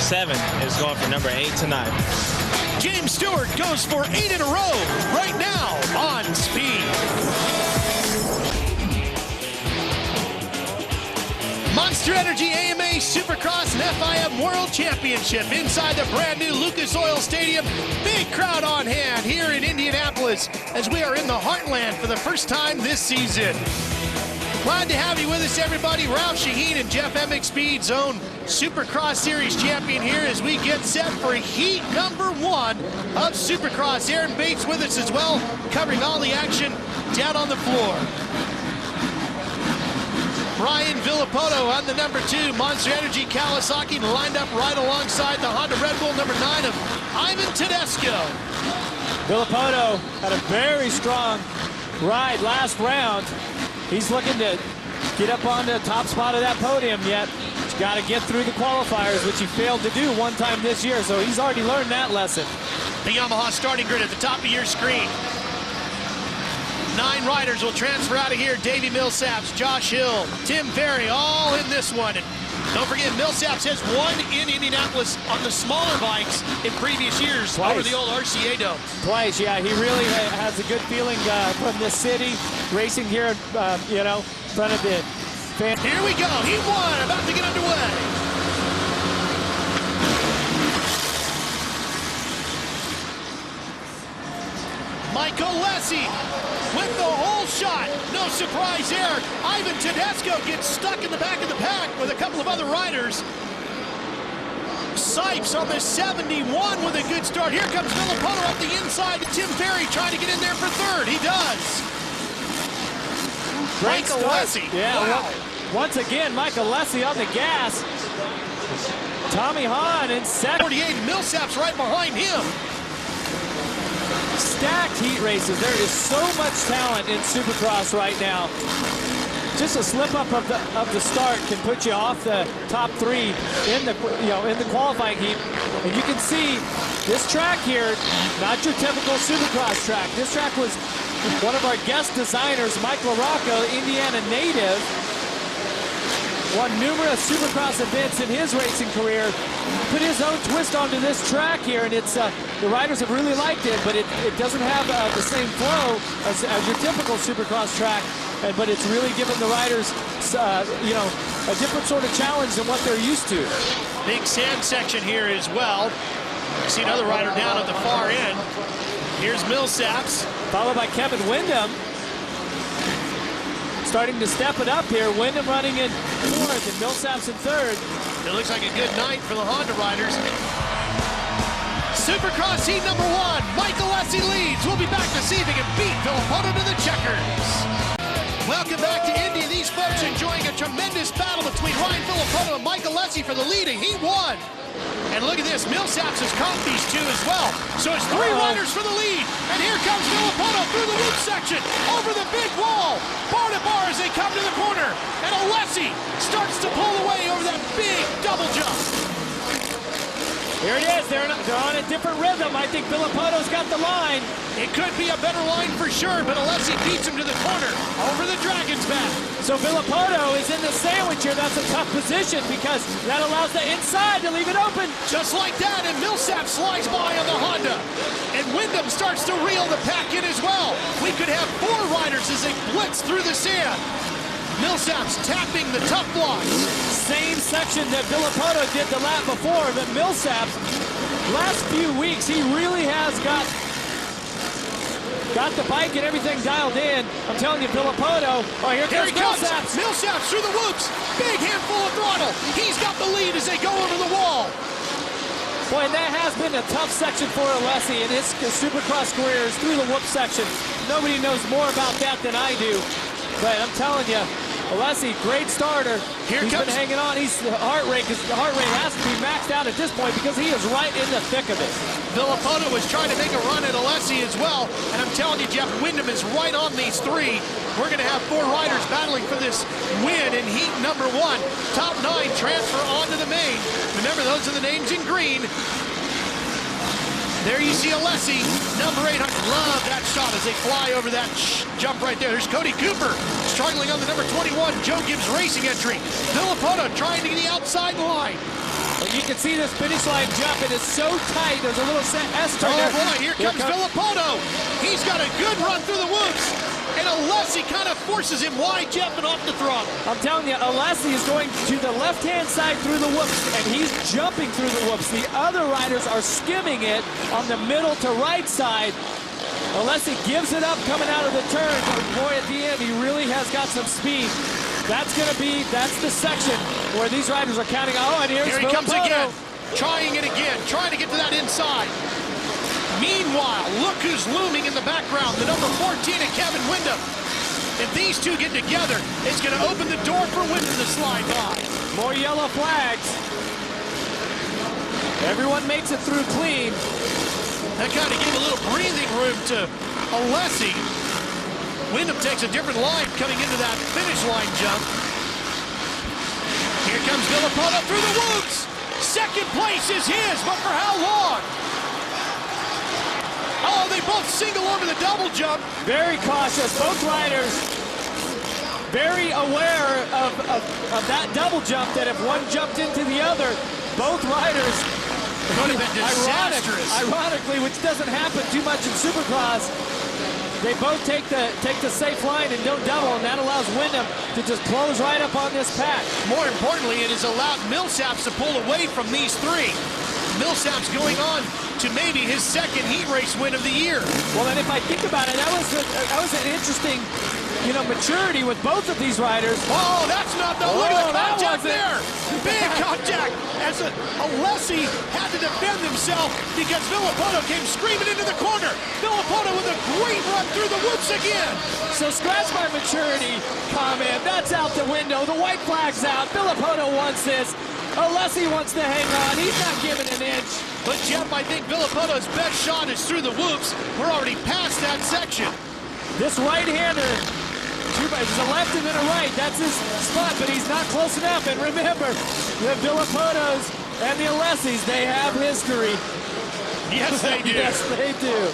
7 is going for number 8 tonight. James Stewart goes for 8 in a row right now on speed. Monster Energy AMA Supercross and FIM World Championship inside the brand new Lucas Oil Stadium. Big crowd on hand here in Indianapolis as we are in the heartland for the first time this season. Glad to have you with us, everybody. Ralph Shaheen and Jeff Emmick, Speed's own Supercross Series champion here as we get set for heat number 1 of Supercross. Aaron Bates with us as well, covering all the action down on the floor. Brian Villapoto on the number 2, Monster Energy Kawasaki, lined up right alongside the Honda Red Bull number 9 of Ivan Tedesco. Villapoto had a very strong ride last round. He's looking to get up on the top spot of that podium yet. He's got to get through the qualifiers, which he failed to do one time this year, so he's already learned that lesson. The Yamaha starting grid at the top of your screen. 9 riders will transfer out of here. Davey Millsaps, Josh Hill, Tim Ferry, all in this one. And don't forget, Millsaps has won in Indianapolis on the smaller bikes in previous years. Twice. Over the old RCA Dome. Twice, yeah. He really has a good feeling from this city, racing here, you know, in front of the fans. Here we go. He won, about to get underway. Michael Lessie with the whole shot. No surprise there. Ivan Tedesco gets stuck in the back of the pack with a couple of other riders. Sipes on the 71 with a good start. Here comes Villapoto up the inside. Tim Ferry trying to get in there for 3rd. He does. Great Michael Lessie. Yeah, wow. Once again, Michael Lessie on the gas. Tommy Hahn in 2nd. 48, Millsaps right behind him. Stacked heat races. There is so much talent in Supercross right now. Just a slip up of the start can put you off the top 3 in the in the qualifying heat. And you can see this track here, not your typical Supercross track. This track was one of our guest designers, Mike LaRocco, Indiana native. Won numerous Supercross events in his racing career. Put his own twist onto this track here, and it's the riders have really liked it, but it doesn't have the same flow as your typical Supercross track, but it's really given the riders you know, a different sort of challenge than what they're used to. Big sand section here as well. You see another rider down at the far end. Here's Millsaps. Followed by Kevin Windham. Starting to step it up here. Windham running in 4th and Millsaps in 3rd. It looks like a good night for the Honda riders. Supercross heat number 1. Michael Lessie leads. We'll be back to see if he can beat Villapoto to the checkers. Welcome back to Indy. These folks enjoying a tremendous battle between Ryan Villapoto and Michael Lessie for the lead, and he won. And look at this, Millsaps has caught these 2 as well. So it's 3 riders for the lead. And here comes Villapoto through the loop section, over the big wall, bar to bar as they come to the corner. And Alessi starts to pull away over that big double jump. Here it is, they're on a different rhythm. I think Villapoto's got the line. It could be a better line for sure, but Alessi beats him to the corner, over the Dragon's back. So Villapoto is in the sandwich here. That's a tough position because that allows the inside to leave it open. Just like that, and Millsap slides by on the Honda. And Windham starts to reel the pack in as well. We could have 4 riders as they blitz through the sand. Millsaps tapping the tough blocks. Same section that Villapoto did the lap before, but Millsaps, last few weeks, he really has got the bike and everything dialed in. I'm telling you, Villapoto. Oh, here comes Millsaps. Millsaps through the whoops. Big handful of throttle. He's got the lead as they go over the wall. Boy, that has been a tough section for Alessi in his Supercross career, is through the whoop section. Nobody knows more about that than I do. But I'm telling you, Alessi, great starter. He's been hanging on. His heart rate has to be maxed out at this point because he is right in the thick of it. Villapoto was trying to make a run at Alessi as well. And I'm telling you, Jeff, Windham is right on these 3. We're going to have 4 riders battling for this win in heat number 1. Top 9 transfer onto the main. Remember, those are the names in green. There you see Alessi, number 800. Love that shot as they fly over that jump right there. There's Cody Cooper struggling on the number 21 Joe Gibbs Racing entry. Villapoto trying to get the outside line. And you can see this finish line jump. It is so tight. There's a little S-turn there. Oh, boy, here comes Villapoto. He's got a good run through the whoops. And Alessi kind of forces him wide, Jeff, and off the throttle. I'm telling you, Alessi is going to the left-hand side through the whoops, and he's jumping through the whoops. The other riders are skimming it on the middle to right side. Alessi gives it up coming out of the turn. But boy, at the end, he really has got some speed. That's the section where these riders are counting. Oh, and here he comes again. Trying it again, trying to get to that inside. Meanwhile, look who's looming in the background, the number 14 of Kevin Windham. If these two get together, it's going to open the door for Windham to slide by. More yellow flags. Everyone makes it through clean. That kind of gave a little breathing room to Alessi. Windham takes a different line coming into that finish line jump. Here comes Villapoto through the whoops. Second place is his, but for how long? Oh, they both single over the double jump. Very cautious, both riders very aware of that double jump, that if one jumped into the other, both riders, it would have been disastrous. Ironically, which doesn't happen too much in Supercross, they both take the safe line and don't double, and that allows Windham to just close right up on this pack. More importantly, it has allowed Millsaps to pull away from these three. Millsaps going on to maybe his second heat race win of the year. Well, and if I think about it, that was an interesting, maturity with both of these riders. Oh, that's not the look at the contact there. Big contact as Alessi had to defend himself because Villapoto came screaming into the corner. Villapoto with a great run through the whoops again. So scratch my maturity comment. That's out the window. The white flag's out. Villapoto wants this. Alessi wants to hang on. He's not giving an inch. But, Jeff, I think Villapoto's best shot is through the whoops. We're already past that section. This right-hander, there's a left and then a right. That's his spot, but he's not close enough. And remember, the Villapotos and the Alessis, they have history. Yes, they do. Yes, they do.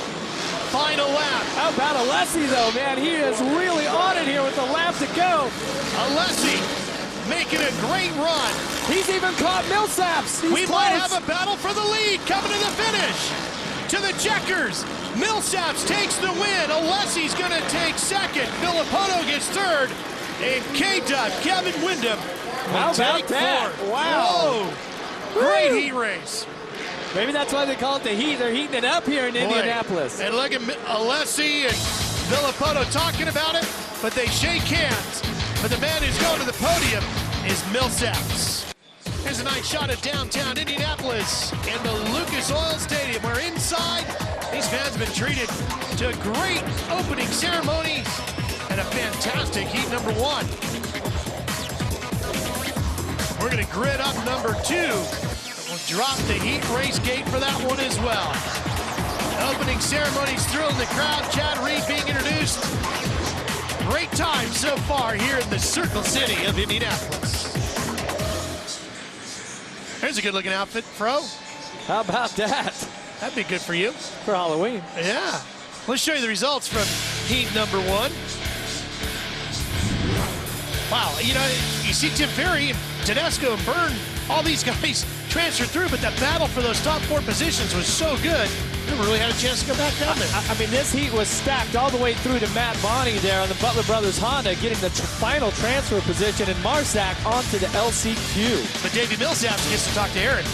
Final lap. How about Alessi, though, man? He is really on it here with the lap to go. Alessi making a great run. He's even caught Millsaps. We might have a battle for the lead coming to the finish. To the checkers. Millsaps takes the win. Alessi's going to take second. Villapoto gets third. And K-Dub, Kevin Windham, how about that? Fourth. Wow. Whoa. Great heat race. Maybe that's why they call it the heat. They're heating it up here in Indianapolis. And look at Alessi and Villapoto talking about it, but they shake hands. But the man who's going to the podium is Millsaps. Here's a nice shot of downtown Indianapolis in the Lucas Oil Stadium, where inside these fans have been treated to a great opening ceremony and a fantastic heat number one. We're going to grid up number two. We'll drop the heat race gate for that one as well. Opening ceremonies thrilling the crowd. Chad Reed being introduced. Great time so far here in the Circle City of Indianapolis. Here's a good-looking outfit, Fro. How about that? That'd be good for you. For Halloween. Yeah. Let's show you the results from heat number one. Wow, you see Tim Ferry and Tedesco and Byrne, all these guys transferred through, but that battle for those top four positions was so good. Never really had a chance to go back down there. I mean, this heat was stacked all the way through to Matt Bonney there on the Butler Brothers Honda, getting the final transfer position, and Marsack onto the LCQ. But Davey Millsaps gets to talk to Aaron.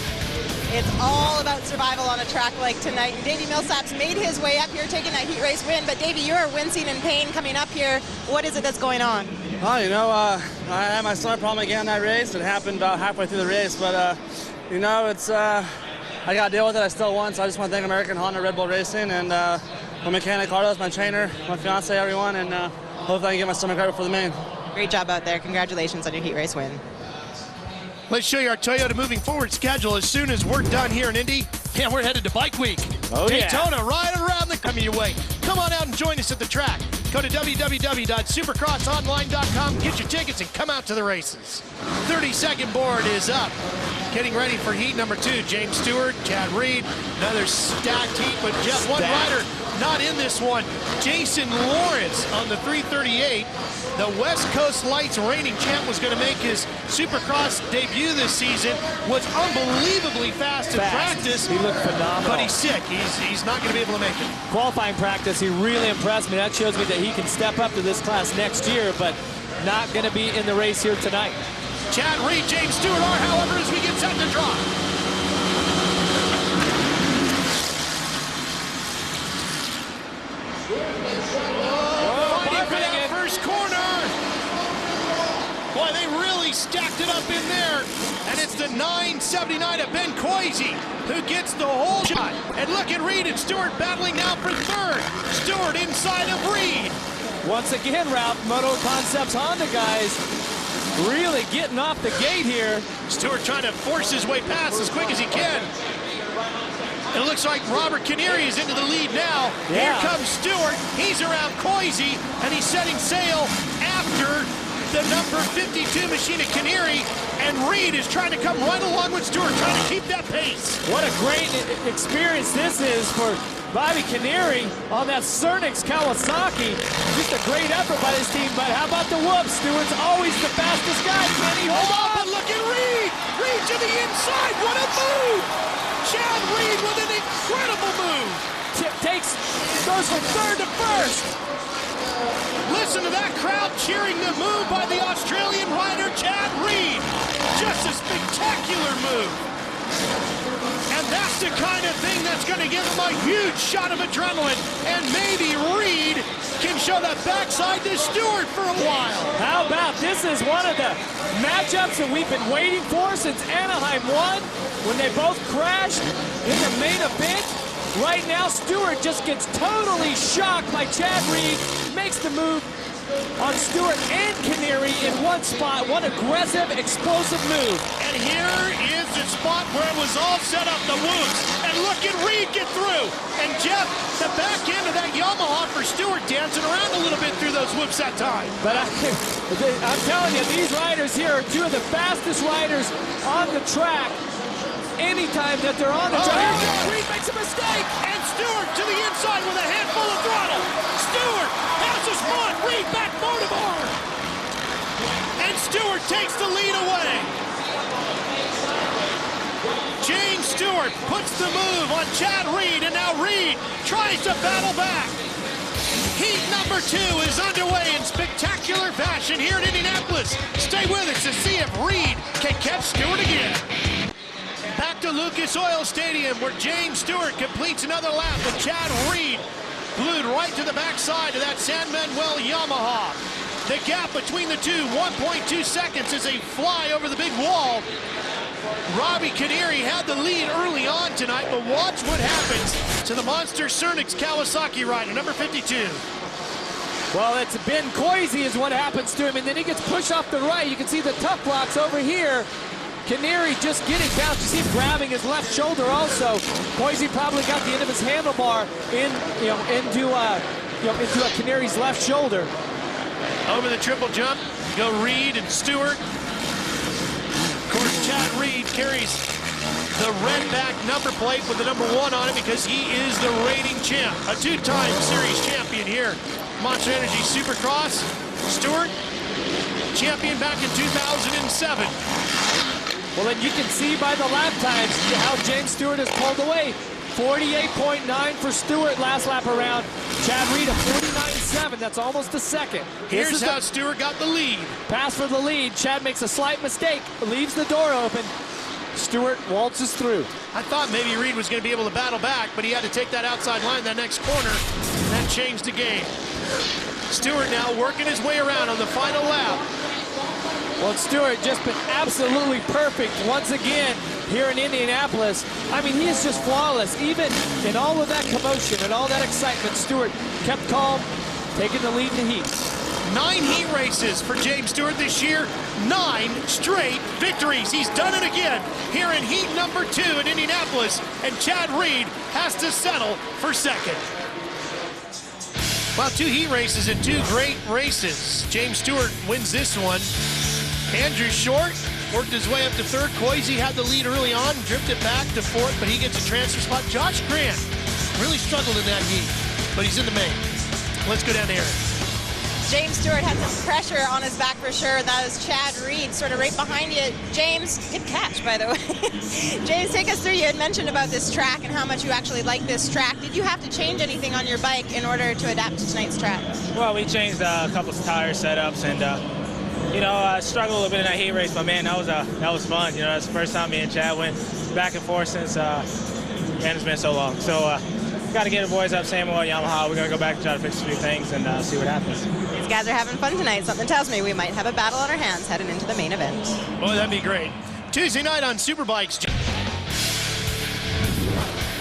It's all about survival on a track like tonight. And Davey Millsaps made his way up here, taking that heat race win. But Davey, you're wincing in pain coming up here. What is it that's going on? I had my stomach problem again in that race. It happened about halfway through the race, but it's I got to deal with it. I still won, so I just want to thank American Honda Red Bull Racing and my mechanic Carlos, my trainer, my fiance, everyone, and hopefully I can get my stomach right before the main. Great job out there. Congratulations on your heat race win. Let's show you our Toyota moving forward schedule. As soon as we're done here in Indy, we're headed to Bike Week. Oh, Daytona, right around the coming your way. Come on out and join us at the track. Go to www.supercrossonline.com, get your tickets, and come out to the races. 30-second board is up. Getting ready for heat number two. James Stewart, Chad Reed, another stacked heat, but just one rider not in this one. Jason Lawrence on the 338 the West Coast Lights reigning champ was going to make his Supercross debut this season, was unbelievably fast in practice. He looked phenomenal. But he's sick. He's not going to be able to make it. Qualifying practice, he really impressed me. That shows me that he can step up to this class next year, but not going to be in the race here tonight. Chad Reed, James Stewart are, however, as we get set to drop. Fighting for that first corner. Boy, they really stacked it up in there. And it's the 979 of Ben Coisy who gets the whole shot. And look at Reed and Stewart battling now for third. Stewart inside of Reed. Once again, Ralph, Moto Concepts Honda guys really getting off the gate here. Stewart trying to force his way past as quick as he can. It looks like Robert Canary is into the lead now. Yeah. Here comes Stewart. He's around Coisy, and he's setting sail after the number 52 machine of Canary. And Reed is trying to come right along with Stewart, trying to keep that pace. What a great experience this is for Bobby Canary on that Cernix Kawasaki. Just a great effort by this team, but how about the whoops? Stewart's always the fastest guy. Can he hold on? But look at Reed! Reed to the inside, what a move! Chad Reed with an incredible move! Goes from third to first. Listen to that crowd cheering the move by the Australian rider, Chad Reed. Just a spectacular move. And that's the kind of thing that's going to give him a huge shot of adrenaline. And maybe Reed can show the backside to Stewart for a while. How about this is one of the matchups that we've been waiting for since Anaheim won, when they both crashed in the main event. Right now, Stewart just gets totally shocked by Chad Reed, makes the move on Stewart and Canary in one spot. One aggressive, explosive move. And here is the spot where it was all set up, the whoops. And look at Reed get through. And Jeff, the back end of that Yamaha for Stewart dancing around a little bit through those whoops that time. But I'm telling you, these riders here are two of the fastest riders on the track. Anytime that they're on the track, Reed makes a mistake. And Stewart to the inside with a handful of throttle. Stewart has a spot. Reed back motorboard. And Stewart takes the lead away. James Stewart puts the move on Chad Reed, and now Reed tries to battle back. Heat number 2 is underway in spectacular fashion here in Indianapolis. Stay with us to see if Reed can catch Stewart again. Back to Lucas Oil Stadium, where James Stewart completes another lap, and Chad Reed glued right to the backside of that San Manuel Yamaha. The gap between the two, 1.2 seconds, as they fly over the big wall. Robbie Canary had the lead early on tonight, but watch what happens to the monster Cernix Kawasaki rider, number 52. Well, it's Ben Coisy is what happens to him, and then he gets pushed off the right. You can see the tough blocks over here. Canary just getting bounced. You see him grabbing his left shoulder also. Coisy probably got the end of his handlebar into Canary's left shoulder. Over the triple jump, go Reed and Stewart. Of course, Chad Reed carries the red back number plate with the number 1 on it because he is the reigning champ, a 2-time series champion here. Monster Energy Supercross. Stewart, champion back in 2007. Well, then you can see by the lap times how James Stewart has pulled away. 48.9 for Stewart last lap around. Chad Reed a 49.7. That's almost a second. Here's how Stewart got the lead. Pass for the lead. Chad makes a slight mistake, leaves the door open. Stewart waltzes through. I thought maybe Reed was going to be able to battle back, but he had to take that outside line that next corner, and that changed the game. Stewart now working his way around on the final lap. Well, Stewart just been absolutely perfect once again here in Indianapolis. I mean, he is just flawless. Even in all of that commotion and all that excitement, Stewart kept calm, taking the lead in the heat. 9 heat races for James Stewart this year. 9 straight victories. He's done it again here in heat number 2 in Indianapolis. And Chad Reed has to settle for second. Well, 2 heat races and 2 great races. James Stewart wins this one. Andrew Short worked his way up to 3rd. Coisy had the lead early on, drifted back to 4th, but he gets a transfer spot. Josh Grant really struggled in that heat, but he's in the main. Let's go down to Aaron. James Stewart had some pressure on his back for sure. That was Chad Reed sort of right behind you. James, good catch, by the way. James, take us through. You had mentioned about this track and how much you actually like this track. Did you have to change anything on your bike in order to adapt to tonight's track? Well, we changed a couple of tire setups, and I struggled a little bit in that heat race, but man, that was fun. That's the first time me and Chad went back and forth since it's been so long. So got to get the boys up, Samuel, Yamaha. We're gonna go back and try to fix a few things and see what happens. These guys are having fun tonight. Something tells me we might have a battle on our hands heading into the main event. Boy, that'd be great. Tuesday night on Superbikes.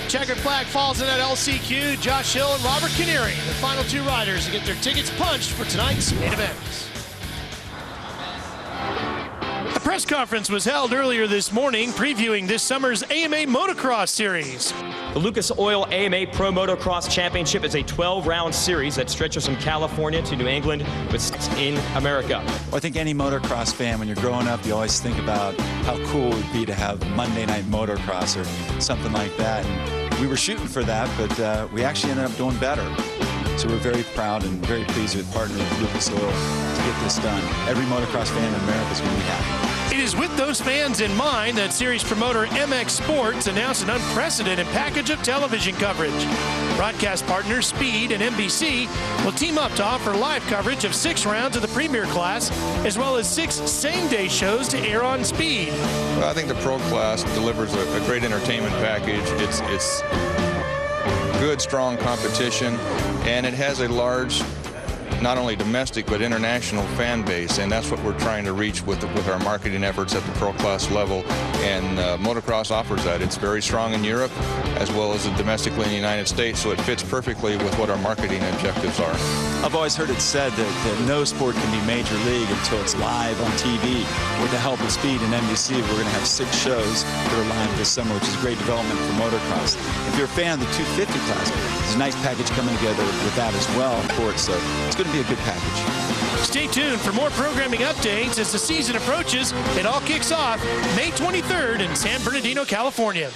Checkered flag falls in at LCQ. Josh Hill and Robert Canary, the final two riders, to get their tickets punched for tonight's main event. A press conference was held earlier this morning previewing this summer's AMA Motocross Series. The Lucas Oil AMA Pro Motocross Championship is a 12-round series that stretches from California to New England with states in America. Well, I think any motocross fan, when you're growing up, you always think about how cool it would be to have Monday Night Motocross or something like that. And we were shooting for that, but we actually ended up doing better. So we're very proud and very pleased with partnering with Lucas Oil to get this done. Every motocross fan in America is going to be happy. It is with those fans in mind that series promoter MX Sports announced an unprecedented package of television coverage. Broadcast partners Speed and NBC will team up to offer live coverage of 6 rounds of the Premier Class, as well as 6 same-day shows to air on Speed. Well, I think the Pro Class delivers a great entertainment package. It's good, strong competition, and it has a large, not only domestic but international fan base, and that's what we're trying to reach with our marketing efforts at the Pro Class level, and motocross offers that. It's very strong in Europe as well as domestically in the United States, so it fits perfectly with what our marketing objectives are. I've always heard it said that no sport can be major league until it's live on TV. With the help of Speed and NBC, we're going to have 6 shows that are live this summer, which is great development for motocross. If you're a fan of the 250 class, there's a nice package coming together with that as well, of course, so it's going to be a good package. Stay tuned for more programming updates as the season approaches. It all kicks off May 23rd in San Bernardino, California.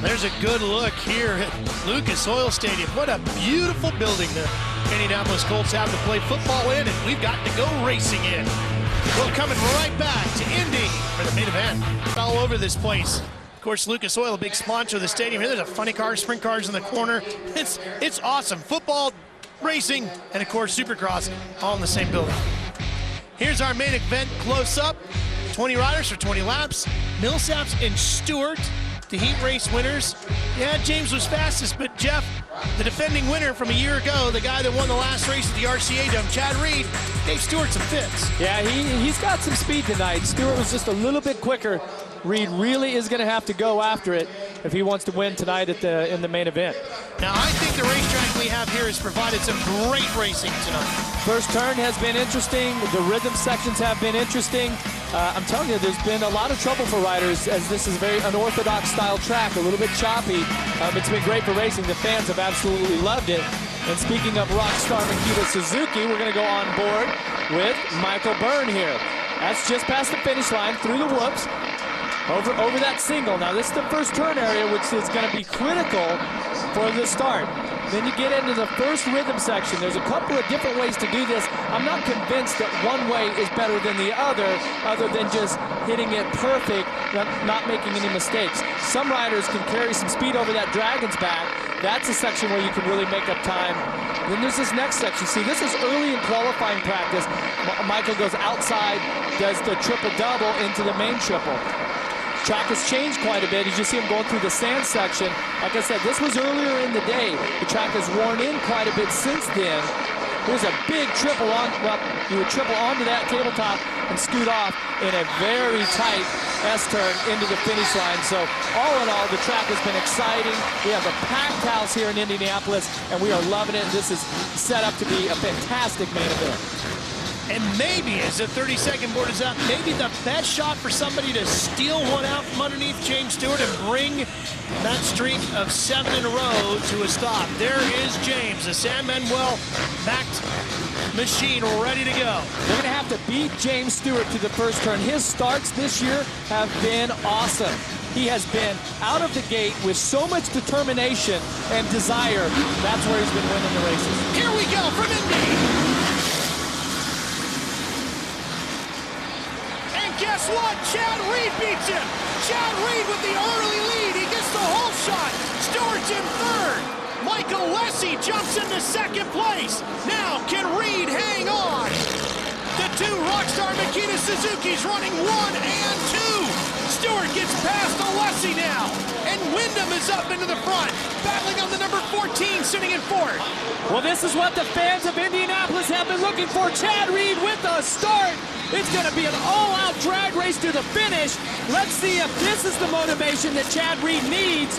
There's a good look here at Lucas Oil Stadium. What a beautiful building the Indianapolis Colts have to play football in, and we've got to go racing in. We're coming right back to Indy for the main event. All over this place. Of course, Lucas Oil, a big sponsor of the stadium. Here, there's a funny car, sprint cars in the corner. It's awesome. Football, racing, and of course, Supercross, all in the same building. Here's our main event close-up. 20 riders for 20 laps. Millsaps and Stewart, the heat race winners. Yeah, James was fastest, but Jeff, the defending winner from a year ago, the guy that won the last race at the RCA Dome, Chad Reed, gave Stewart some fits. Yeah, he's got some speed tonight. Stewart was just a little bit quicker. Reed really is going to have to go after it if he wants to win tonight in the main event. Now, I think the racetrack we have here has provided some great racing tonight. First turn has been interesting. The rhythm sections have been interesting. I'm telling you, there's been a lot of trouble for riders as this is a very unorthodox style track, a little bit choppy. It's been great for racing. The fans have absolutely loved it. And speaking of rock star Makita Suzuki, we're going to go on board with Michael Byrne here. That's just past the finish line, through the whoops, over that single. Now, this is the first turn area, which is going to be critical for the start. Then you get into the first rhythm section. There's a couple of different ways to do this. I'm not convinced that one way is better than the other than just hitting it perfect, not making any mistakes. Some riders can carry some speed over that dragon's back. That's a section where you can really make up time. Then there's this next section. See, this is early in qualifying practice. Michael goes outside, does the triple-double into the main triple. Track has changed quite a bit. You just see him going through the sand section. Like I said, this was earlier in the day. The track has worn in quite a bit since then. There's a big triple on, well, you would triple onto that tabletop and scoot off in a very tight S-turn into the finish line. So all in all, the track has been exciting. We have a packed house here in Indianapolis, and we are loving it. This is set up to be a fantastic main event. And maybe, as the 30-second board is up, maybe the best shot for somebody to steal one out from underneath James Stewart and bring that streak of 7 in a row to a stop. There is James, the San Manuel backed machine ready to go. They're going to have to beat James Stewart to the first turn. His starts this year have been awesome. He has been out of the gate with so much determination and desire. That's where he's been winning the races. Here we go from Indy. And guess what? Chad Reed beats him. Chad Reed with the early lead. He gets the whole shot. Stewart's in third. Michael Lessie jumps into second place. Now, can Reed hang on? The two Rockstar Makita Suzuki's running 1 and 2. Stewart gets past Alessi now, and Wyndham is up into the front, battling on the number 14, sitting in fourth. Well, this is what the fans of Indianapolis have been looking for. Chad Reed with the start. It's going to be an all-out drag race to the finish. Let's see if this is the motivation that Chad Reed needs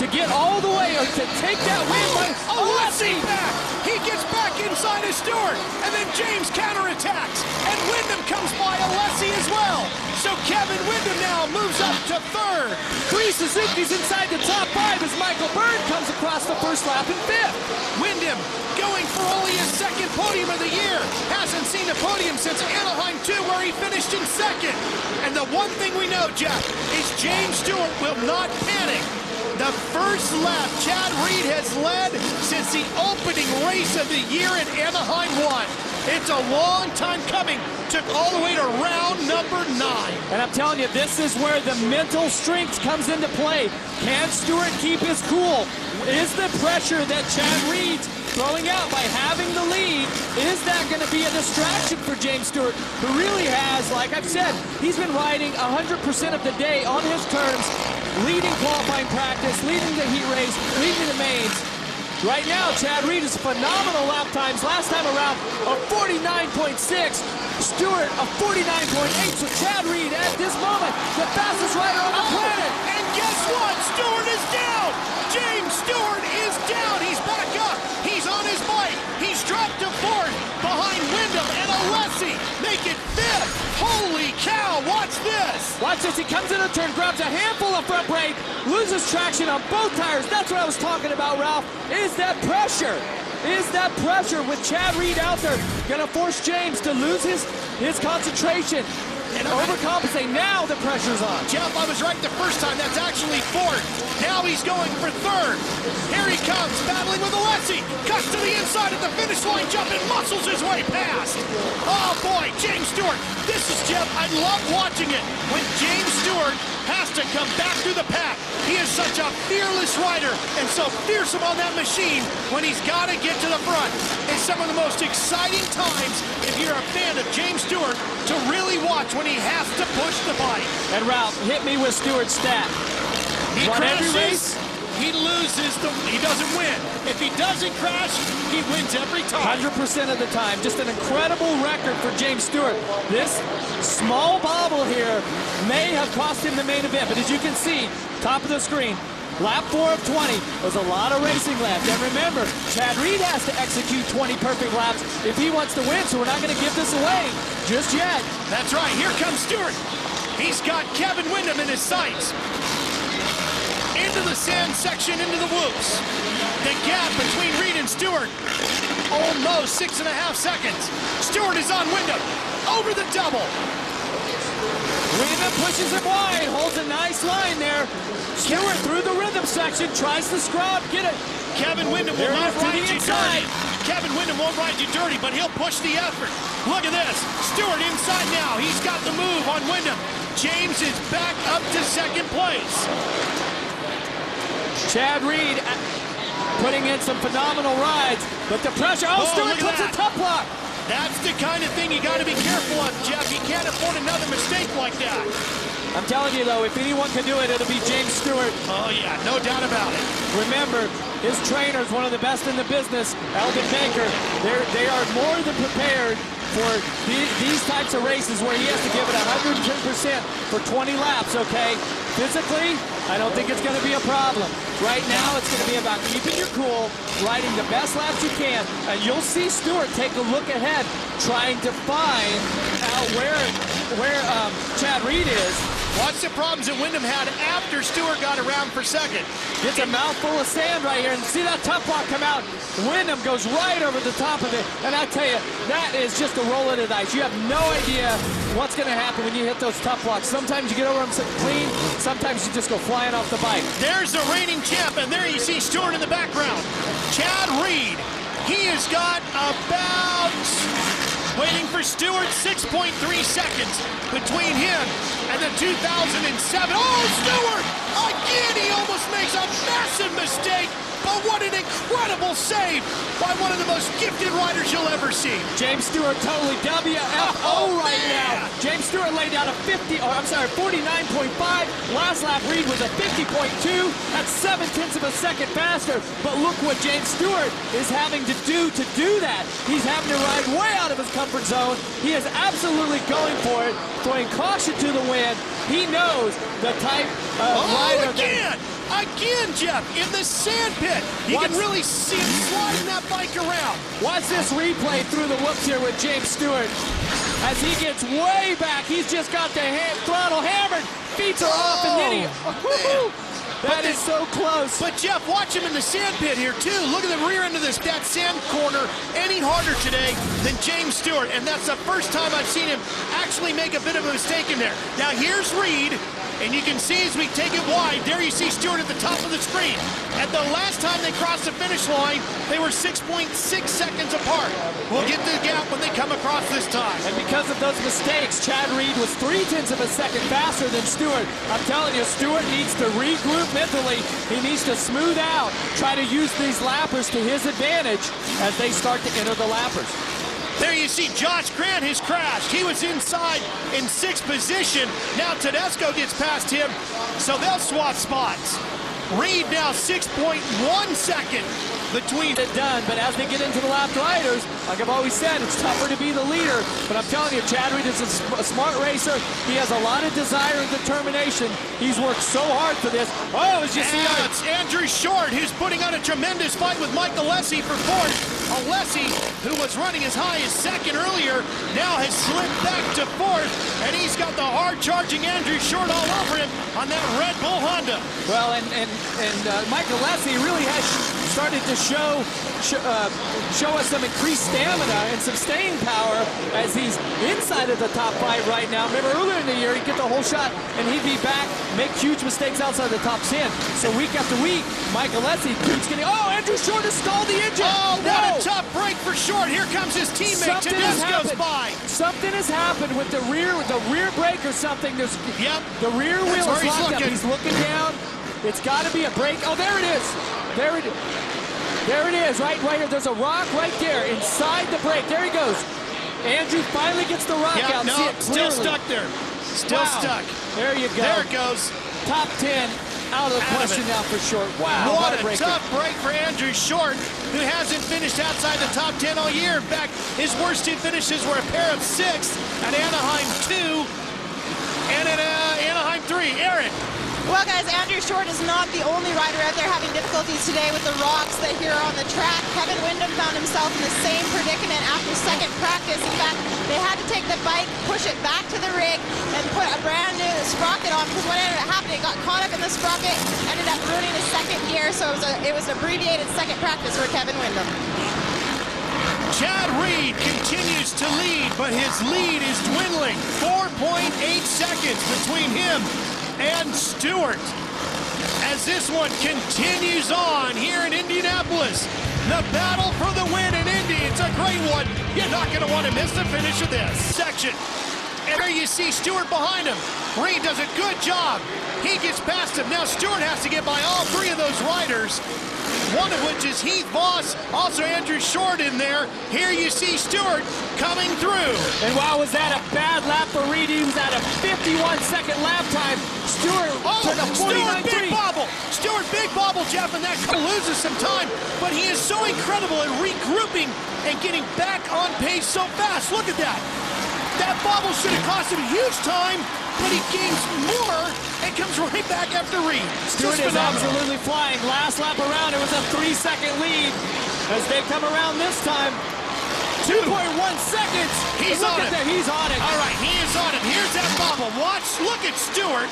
to get all the way or to take that win. Alessi back! He gets back inside of Stewart, and then James counterattacks, and Wyndham comes by Alessi as well. So Kevin Wyndham now moves up to third. 3 Suzuki's inside the top 5 as Michael Byrne comes across the first lap in 5th. Wyndham going for only his second podium of the year. Hasn't seen a podium since Anaheim 2, where he finished in second. And the one thing we know, Jeff, is James Stewart will not panic. The first lap Chad Reed has led since the opening race of the year in Anaheim 1. It's a long time coming. Took all the way to round number 9. And I'm telling you, this is where the mental strength comes into play. Can Stewart keep his cool? Is the pressure that Chad Reed's throwing out by having the lead, is that going to be a distraction for James Stewart, who really has, like I've said, he's been riding 100% of the day on his terms, leading qualifying practice, leading the heat race, leading the mains. Right now, Chad Reed is phenomenal lap times. Last time around, a 49.6. Stewart, a 49.8. So Chad Reed, at this moment, the fastest rider on the planet. And guess what? Stewart is down. James Stewart is down. He's back up. He's on his bike. He's dropped to fourth behind Wyndham and Alessi. Make it 5th. Holy cow, watch this. Watch this, he comes in a turn, grabs a handful of front brake, loses traction on both tires. That's what I was talking about, Ralph. Is that pressure? Is that pressure with Chad Reed out there gonna force James to lose his concentration and overcompensate? Now the pressure's on. Jeff, I was right the first time. That's actually fourth. Now he's going for third. Here he comes, battling with Alessi. Cuts to the inside of the finish line, jumping, muscles his way past. Oh boy, James Stewart. This is, Jeff, I love watching it when James Stewart has to come back through the pack. He is such a fearless rider and so fearsome on that machine when he's got to get to the front. It's some of the most exciting times, if you're a fan of James Stewart, to really watch when he has to push the bike. And Ralph, hit me with Stewart's stat. He Won every crashes, race, he loses, he doesn't win. If he doesn't crash, he wins every time. 100% of the time. Just an incredible record for James Stewart. This small bobble here may have cost him the main event, but as you can see, top of the screen, lap 4 of 20. There's a lot of racing left. And remember, Chad Reed has to execute 20 perfect laps if he wants to win, so we're not going to give this away just yet. That's right. Here comes Stewart. He's got Kevin Wyndham in his sights. Into the sand section, into the whoops. The gap between Reed and Stewart, almost 6.5 seconds. Stewart is on Wyndham. Over the double. Wyndham pushes him wide, holds a nice line there. Stewart through the rhythm section, tries to scrub, get it. Kevin Wyndham will not ride you dirty. Kevin Wyndham won't ride you dirty, but he'll push the effort. Look at this. Stewart inside now. He's got the move on Wyndham. James is back up to second place. Chad Reed putting in some phenomenal rides, but the pressure, Stewart puts a top block. That's the kind of thing you got to be careful of, Jeff. You can't afford another mistake like that. I'm telling you, though, if anyone can do it, it'll be James Stewart. Oh, yeah, no doubt about it. Remember, his trainer is one of the best in the business, Eldon Baker. They are more than prepared for these types of races where he has to give it 110% for 20 laps, okay? Physically, I don't think it's going to be a problem. Right now, it's going to be about keeping your cool, riding the best laps you can, and you'll see Stewart take a look ahead, trying to find out where Chad Reed is. Watch the problems that Wyndham had after Stewart got around for second. Gets a mouthful of sand right here, and see that tough block come out. Wyndham goes right over the top of it, and I tell you, that is just a roll of the dice. You have no idea what's going to happen when you hit those tough blocks. Sometimes you get over them clean, sometimes you just go flying off the bike. There's the reigning champ, and there you see Stewart in the background. Chad Reed, he has got about, waiting for Stewart, 6.3 seconds between him and the 2007. Oh, Stewart! Again, he almost makes a massive mistake, but what an incredible save by one of the most gifted riders you'll ever see. James Stewart totally WFO right now. James Stewart laid down a 49.5. Last lap Reed was a 50.2. That's 0.7 of a second faster. But look what James Stewart is having to do that. He's having to ride way out of his comfort zone. He is absolutely going for it, throwing caution to the wind. He knows the type of rider Again, Jeff, in the sand pit. You can really see him sliding that bike around. Watch this replay through the whoops here with James Stewart. As he gets way back, he's just got the throttle hammered. Feet are off, and then he... That is so close. But Jeff, watch him in the sand pit here too. Look at the rear end of that sand corner any harder today than James Stewart, and that's the first time I've seen him actually make a bit of a mistake in there. Now here's Reed, and you can see as we take it wide, there you see Stewart at the top of the screen. At the last time they crossed the finish line, they were 6.6 seconds apart. We'll get the gap when they come across this time. And because of those mistakes, Chad Reed was 0.3 of a second faster than Stewart. I'm telling you, Stewart needs to regroup mentally. He needs to smooth out, try to use these lappers to his advantage as they start to enter the lappers. There you see Josh Grant has crashed. He was inside in 6th position. Now Tedesco gets past him, so they'll swap spots. Reed now 6.1 seconds between it done, but as they get into the lapped riders, like I've always said, it's tougher to be the leader. But I'm telling you, Chad Reed is a smart racer. He has a lot of desire and determination. He's worked so hard for this. Oh, as you see, it's Andrew Short who's putting on a tremendous fight with Mike Alessi for 4th. Alessi, who was running as high as 2nd earlier, now has slipped back to 4th, and he's got the hard-charging Andrew Short all over him on that Red Bull Honda. Well, and Mike Alessi really has started to show us some increased stamina and some staying power as he's inside of the top 5 right now. Remember earlier in the year, he'd get the whole shot and he'd be back, make huge mistakes outside the top 10. So week after week, Mike Alessi keeps getting, Andrew Short has stalled the engine. Oh, what a tough break for Short. Here comes his teammate, Tedesco's by. Something has happened with the rear brake or something. The rear wheel is locked up. He's looking down. It's got to be a brake. Oh, there it is. There it is, right here. There's a rock right there inside the brake. There he goes. Andrew finally gets the rock out. No, still stuck there. Still stuck. There you go. There it goes. Top 10 out of the question now for Short. Wow. What a tough break for Andrew Short, who hasn't finished outside the top 10 all year. In fact, his worst 2 finishes were a pair of 6 at Anaheim 2 and at Anaheim 3. Aaron. Well, guys, Andrew Short is not the only rider out there having difficulties today with the rocks that here on the track. Kevin Wyndham found himself in the same predicament after 2nd practice. In fact, they had to take the bike, push it back to the rig, and put a brand new sprocket on, because what ended up happening, it got caught up in the sprocket, ended up ruining his 2nd gear, so it was an abbreviated 2nd practice for Kevin Wyndham. Chad Reed continues to lead, but his lead is dwindling. 4.8 seconds between him and Stewart as this one continues on here in Indianapolis. The battle for the win in Indy. It's a great one. You're not going to want to miss the finish of this section. And there you see Stewart behind him. Reed does a good job. He gets past him. Now Stewart has to get by all 3 of those riders, one of which is Heath Voss, also Andrew Short in there. Here you see Stewart coming through. And wow, was that a bad lap for Reed? He was at a 51-second lap time. Stewart took a 49.3. Stewart big bobble, Jeff, and that loses some time, but he is so incredible at regrouping and getting back on pace so fast. Look at that. That bobble should have cost him huge time, but he gains more and comes right back after Reed. Stewart is absolutely flying. Last lap around, it was a 3-second lead. As they come around this time, 2.1 seconds. He's on it. He's on it. All right, he is on it. Here's that bobble. problem. Look at Stewart,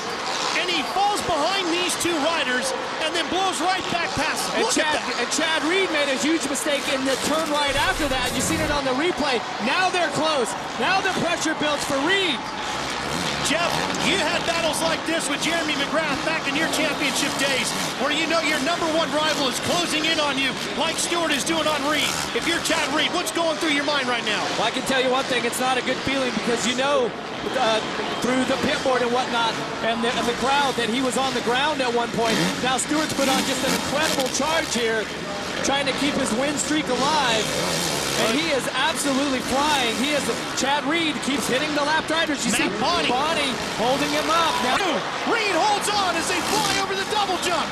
and he falls behind these two riders and then blows right back past them. And Chad Reed made a huge mistake in the turn right after that. You've seen it on the replay. Now they're close. Now the pressure builds for Reed. Jeff, you had battles like this with Jeremy McGrath back in your championship days, where you know your #1 rival is closing in on you like Stewart is doing on Reed. If you're Chad Reed, what's going through your mind right now? Well, I can tell you one thing, it's not a good feeling because you know through the pit board and whatnot and the crowd that he was on the ground at one point. Now Stewart's put on just an incredible charge here, trying to keep his win streak alive. And he is absolutely flying. Chad Reed keeps hitting the lap riders. You see Bonnie holding him up. Now, Reed holds on as they fly over the double jump.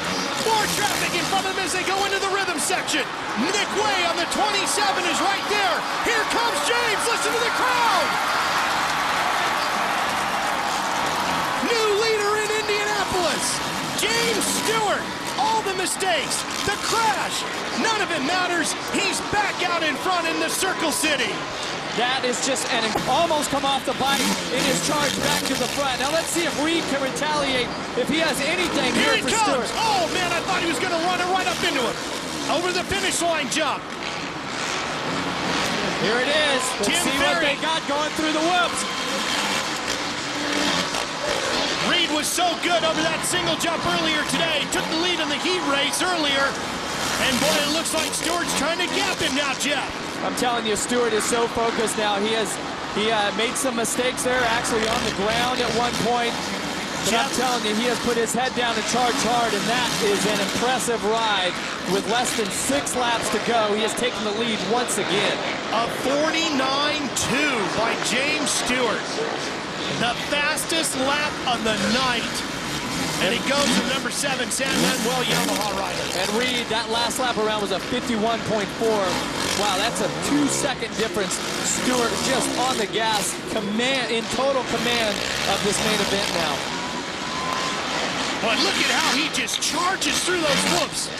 More traffic in front of them as they go into the rhythm section. Nick Way on the 27 is right there. Here comes James. Listen to the crowd. New leader in Indianapolis, James Stewart. All the mistakes, the crash, none of it matters. He's back out in front in the Circle City. That is just almost come off the bike in his charge back to the front. Now let's see if Reed can retaliate, if he has anything here for Stewart. Oh man, I thought he was going to run it right up into him. Over the finish line jump. Here it is. Let's see what they got going through the whoops. Reed was so good over that single jump earlier today. Took the lead in the heat race earlier. And boy, it looks like Stewart's trying to gap him now, Jeff. I'm telling you, Stewart is so focused now. He made some mistakes there, actually on the ground at one point. But I'm telling you, he has put his head down and charged hard, and that is an impressive ride. With less than 6 laps to go, he has taken the lead once again. A 49.2 by James Stewart. The fastest lap of the night. And it goes to number 7, San Manuel Yamaha rider. And Reed, that last lap around was a 51.4. Wow, that's a 2-second difference. Stewart just on the gas, in total command of this main event now. But look at how he just charges through those whoops.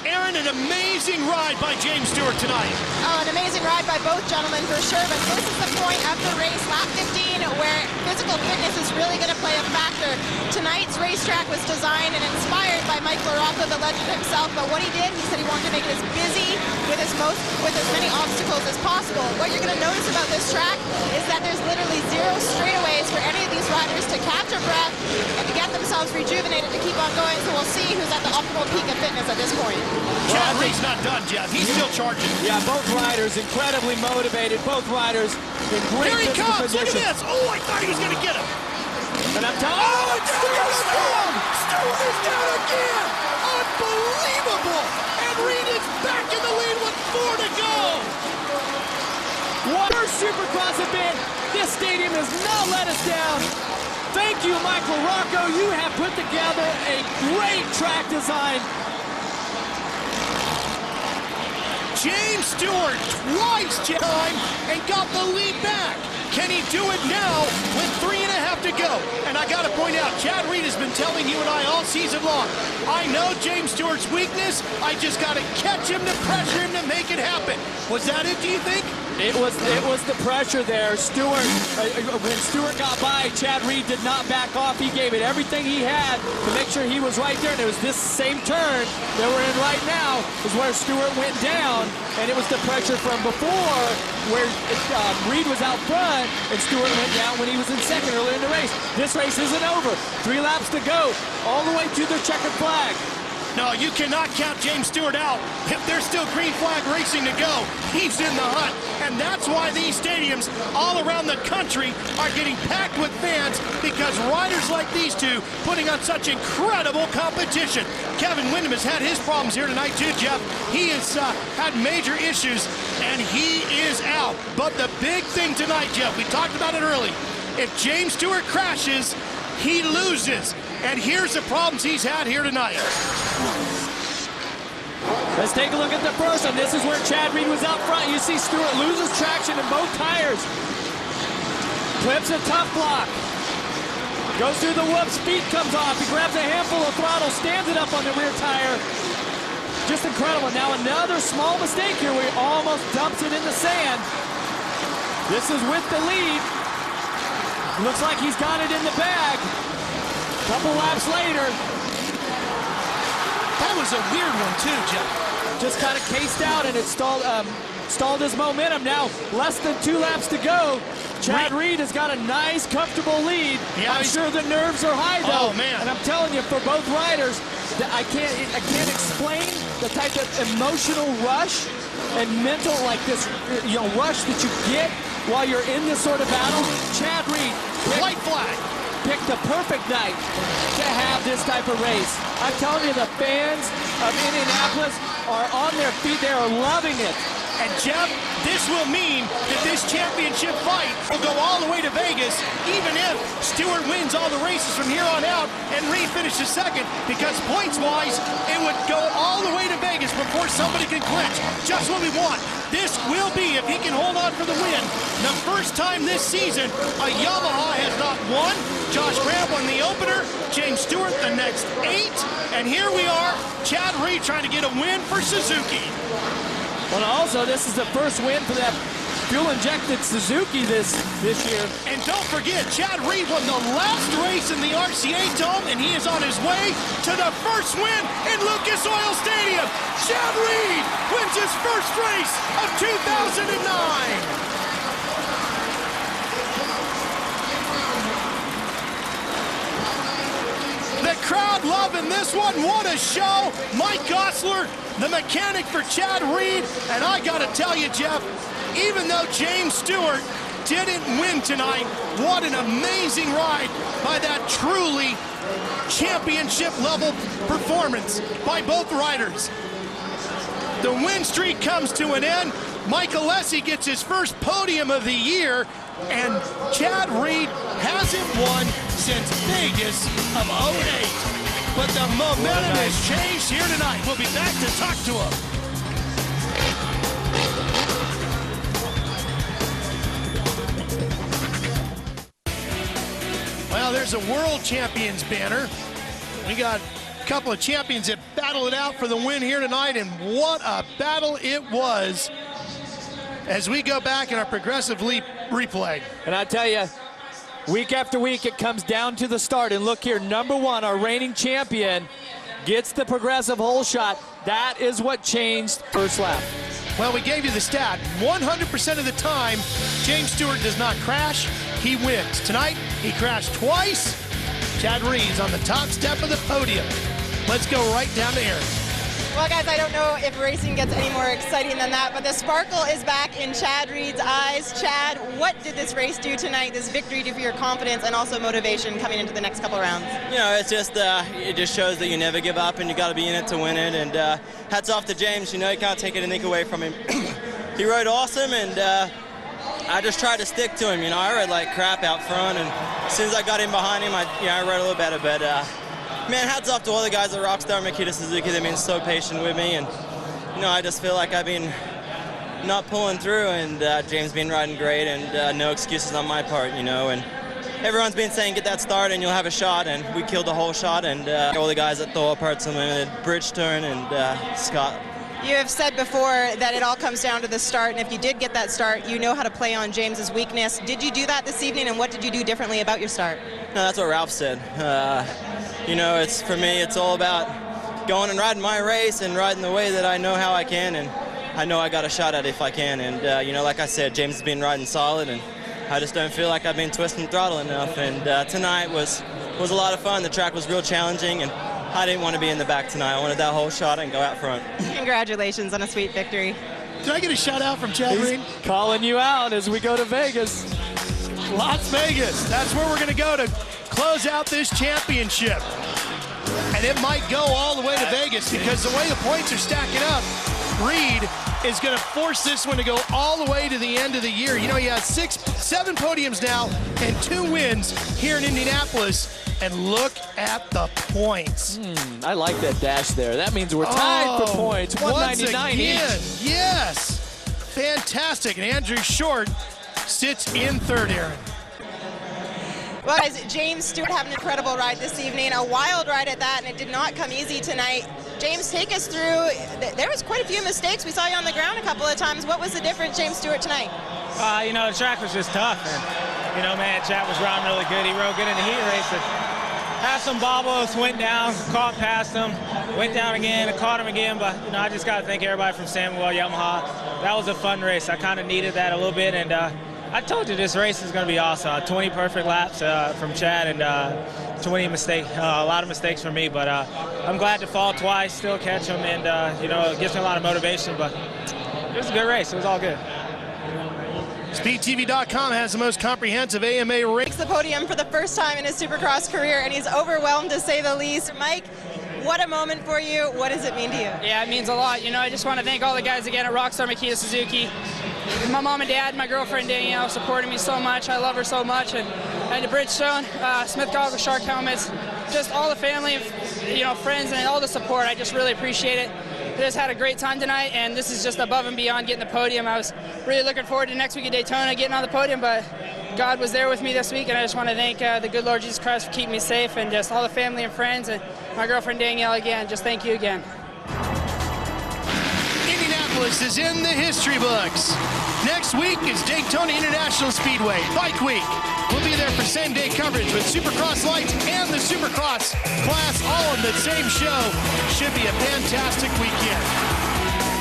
Aaron, an amazing ride by James Stewart tonight. Oh, an amazing ride by both gentlemen for sure, but this is the point of the race, lap 15, where physical fitness is really going to play a factor. Tonight's racetrack was designed and inspired by Mike LaRocca, the legend himself, but what he did, he said he wanted to make it as busy with as many obstacles as possible. What you're going to notice about this track is that there's literally 0 straightaways for any of these riders to catch their breath and to get themselves rejuvenated to keep on going, so we'll see who's at the optimal peak of fitness at this point. Chad Reed's not done, Jeff. He's still charging. Yeah, both riders incredibly motivated. Both riders in great Here he physical comes. Look condition. at this. Oh, I thought he was going to get him. And I'm telling you, Stewart's down. Stewart is down again. Unbelievable. And Reed is back in the lead with 4 to go. What a Supercross event. This stadium has not let us down. Thank you, Mike LaRocca. You have put together a great track design. James Stewart twice time and got the lead back. Can he do it now with 3.5 to go? And I got to point out, Chad Reed has been telling you and I all season long, I know James Stewart's weakness. I just got to catch him to pressure him to make it happen. Was that it, do you think? It was the pressure there. Stewart, when Stewart got by, Chad Reed did not back off. He gave it everything he had to make sure he was right there. And it was this same turn that we're in right now is where Stewart went down. And it was the pressure from before where Reed was out front and Stewart went down when he was in second earlier in the race. This race isn't over. 3 laps to go, all the way to the checkered flag. No, you cannot count James Stewart out. If there's still green flag racing to go, he's in the hunt. And that's why these stadiums all around the country are getting packed with fans, because riders like these two putting on such incredible competition. Kevin Windham has had his problems here tonight too, Jeff. He has had major issues, and he is out. But the big thing tonight, Jeff, we talked about it early. If James Stewart crashes, he loses. And here's the problems he's had here tonight. Let's take a look at the first one. This is where Chad Reed was out front. You see Stewart loses traction in both tires. Clips a tough block. Goes through the whoops, feet comes off. He grabs a handful of throttle, stands it up on the rear tire. Just incredible. Now another small mistake here where he almost dumps it in the sand. This is with the lead. Looks like he's got it in the bag. Couple laps later. That was a weird one too, Jeff. Just kind of cased out, and it stalled his momentum. Now less than 2 laps to go. Chad Reed has got a nice, comfortable lead. Yeah, I'm sure the nerves are high though. Oh man! And I'm telling you, for both riders, I can't explain the type of emotional rush and mental, like this, rush that you get while you're in this sort of battle. Chad Reed, white flag, picked the perfect night to have this type of race. I'm telling you, the fans of Indianapolis are on their feet. They are loving it. And Jeff, this will mean that this championship fight will go all the way to Vegas, even if Stewart wins all the races from here on out and Reed finishes second, because points-wise, it would go all the way to Vegas before somebody can clinch. Just what we want. This will be, if he can hold on for the win, the first time this season a Yamaha has not won. Josh Graham won the opener, James Stewart the next 8, and here we are, Chad Reed trying to get a win for Suzuki. Well, also, this is the first win for that fuel-injected Suzuki this year. And don't forget, Chad Reed won the last race in the RCA Dome, and he is on his way to the first win in Lucas Oil Stadium. Chad Reed wins his first race of 2009. The crowd loving this one. What a show. Mike Gosler, the mechanic for Chad Reed. And I got to tell you, Jeff, even though James Stewart didn't win tonight, what an amazing ride by that truly championship-level performance by both riders. The win streak comes to an end. Mike Alessi gets his first podium of the year, and Chad Reed hasn't won since Vegas of '08. But the momentum has changed here tonight. We'll be back to talk to him. Well, there's a World Champions banner. We got a couple of champions that battle it out for the win here tonight, and what a battle it was as we go back in our progressive leap replay. And I tell you, week after week, it comes down to the start. And look here, number 1, our reigning champion, gets the progressive hole shot. That is what changed first lap. Well, we gave you the stat. 100% of the time, James Stewart does not crash, he wins. Tonight, he crashed twice. Chad Reed's on the top step of the podium. Let's go right down to Aaron. Well, guys, I don't know if racing gets any more exciting than that, but the sparkle is back in Chad Reed's eyes. Chad, what did this race do tonight, this victory do for your confidence and also motivation coming into the next couple of rounds? You know, it's just, it just shows that you never give up and you got to be in it to win it. And hats off to James. You know, you can't take anything away from him. He rode awesome, and I just tried to stick to him. You know, I rode like crap out front, and as soon as I got in behind him, I rode a little better. But man, hats off to all the guys at Rockstar Makita Suzuki. They've been so patient with me, and you know, I just feel like I've been not pulling through, and James been riding great, and no excuses on my part, you know. And everyone's been saying get that start and you'll have a shot, and we killed the whole shot. And all the guys at Thor Parts Unlimited, Bridgestone, and Scott. You have said before that it all comes down to the start, and if you did get that start, you know how to play on James's weakness. Did you do that this evening, and what did you do differently about your start? No, that's what Ralph said. You know, for me, it's all about going and riding my race and riding the way that I know how I can, and I know I got a shot at it if I can. And, you know, like I said, James has been riding solid, and I just don't feel like I've been twisting throttle enough. And tonight was a lot of fun. The track was real challenging, and I didn't want to be in the back tonight. I wanted that whole shot and go out front. Congratulations on a sweet victory. Did I get a shout out from Chad Reed? Calling you out as we go to Vegas. Las Vegas, that's where we're going to go to close out this championship. And it might go all the way to Vegas, because the way the points are stacking up, Reed is going to force this one to go all the way to the end of the year. You know, he has 7 podiums now and 2 wins here in Indianapolis. And look at the points. I like that dash there. That means we're tied for points. 199 each. Yes. Fantastic. And Andrew Short sits in third, Aaron. Well, guys, James Stewart had an incredible ride this evening, a wild ride at that, and it did not come easy tonight. James, take us through. There was quite a few mistakes. We saw you on the ground a couple of times. What was the difference, James Stewart, tonight? You know, the track was just tough. And You know, man, Chad was riding really good. He rode good in the heat race. Had some bobbles, went down, caught past him, went down again, and caught him again. But, you know, I just got to thank everybody from Samuel Yamaha. That was a fun race. I kind of needed that a little bit. And I told you this race is going to be awesome. 20 perfect laps from Chad and 20 mistakes, a lot of mistakes for me. But I'm glad to fall twice, still catch him. And, you know, it gives me a lot of motivation. But it was a good race. It was all good. SpeedTV.com has the most comprehensive AMA race. Makes the podium for the first time in his Supercross career, and he's overwhelmed to say the least. Mike, what a moment for you. What does it mean to you? Yeah, it means a lot. You know, I just want to thank all the guys again at Rockstar Makita Suzuki. My mom and dad, my girlfriend Danielle, supporting me so much. I love her so much. And to Bridgestone, Smith Goggles, Shark Helmets, just all the family, you know, friends, and all the support. I just really appreciate it. I just had a great time tonight, and this is just above and beyond getting the podium. I was really looking forward to next week at Daytona getting on the podium, but God was there with me this week, and I just want to thank the good Lord Jesus Christ for keeping me safe, and just all the family and friends, and my girlfriend Danielle again. Just thank you again. Indianapolis is in the history books. Next week is Daytona International Speedway, Bike Week. We'll be there for same-day coverage with Supercross Lights and the Supercross class all on the same show. Should be a fantastic weekend.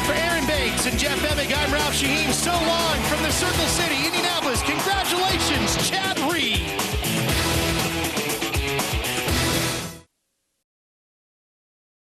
For Aaron Bates and Jeff Emig, I'm Ralph Shaheen. So long from the Circle City, Indianapolis. Congratulations, Chad Reed.